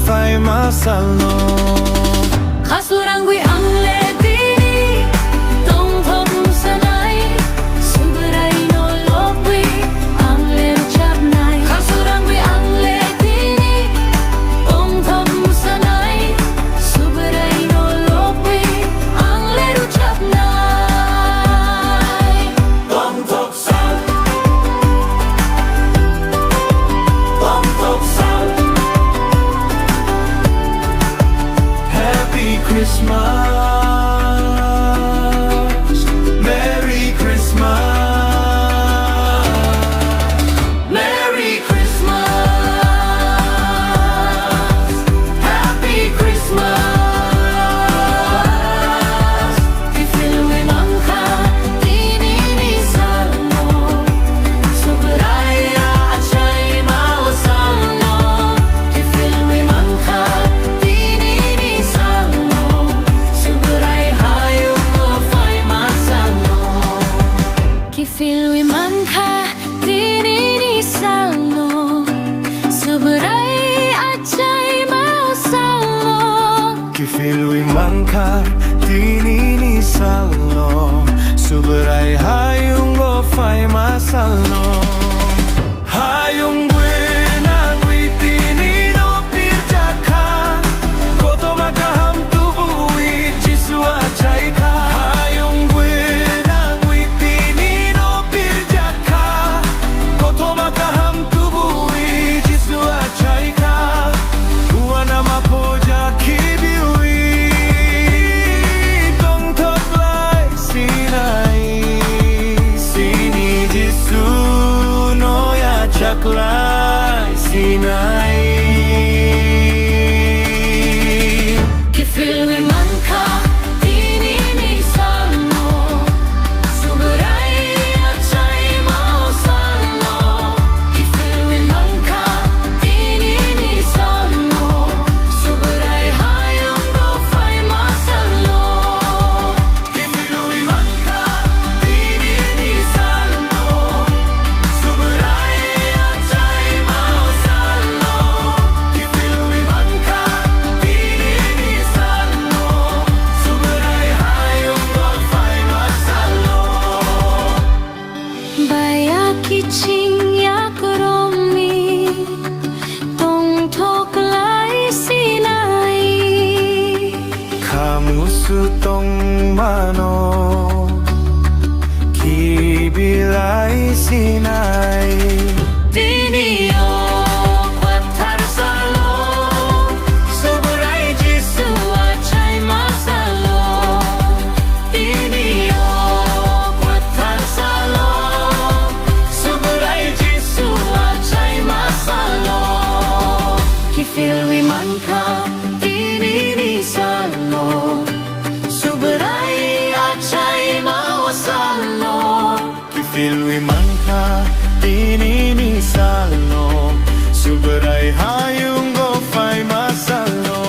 fai masalno Kasurangui ang ledini Tong thom sanay Subaray no lokwi Ang lem chap nai Kasurangui ang ledini Tong thom sanay Subaray no lokwi Ang leru chap nai Tong tok san Tong tok san Happy Christmas Merry Christmas Merry Christmas Happy Christmas Ifilwi mangka Tinini salmo Subraya achay mawasalno Ifilwi mangka Tinini salmo Subray hayong ofay masalno Kifilwi mangka Tinini salmo Subray achay mawasalno Kifilwi mangkar tinini salno Suberay hayong go fai masalno Hayong buena gui tinino pirjaka Koto makaham tubui jiswa chaika Hayong buena gui tinino pirjaka Koto makaham tubui jiswa chaika Wana mapoja kibiwi Tong tok lai sinai Sini jisu no ya chaklai sinai Kifilwi mangka Tinini salmo Subray achay mawasalno Kifilwi mangka Tinini salmo Subray hayong gofay masalno Kifilwi mangka tinini salmo Suberay achay mawasalno Kifilwi mangka tinini salmo Suberay hayong gofay masalno Bayaki ching yakromi Tong tok lai sinai Kamusutong mano Kibilay sinay Dinio kwatar salo Subray jisu achay masalo Dinio kwatar salo Subray jisu achay masalo Kifilwi mangka Tinini salo Subray achay mawasalno Kifilwi mangka tinini salno Suberay hayong go fai masalno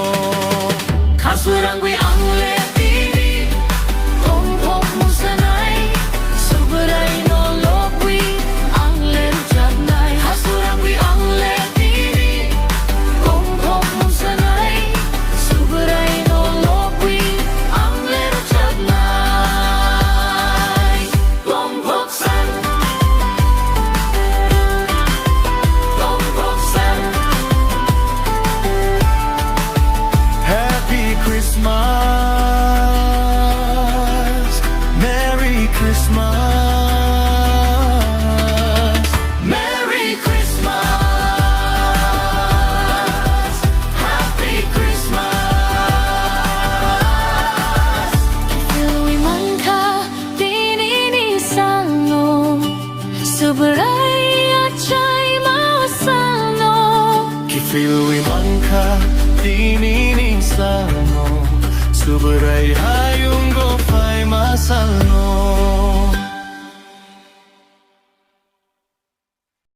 Kasurangui ang ledini Tong thom sanay Subray no lokwi Ang leru chap nai Kasurangui ang ledini Tong thom sanay Subray no lokwi Ang leru chap nai Lombok san Lombok san Happy Christmas Merry Christmas Merry Christmas Happy Christmas Kifilwi mangka Tinini salno Subray achay mawasalno Kifilwi mangka tinini salno Suberay hayong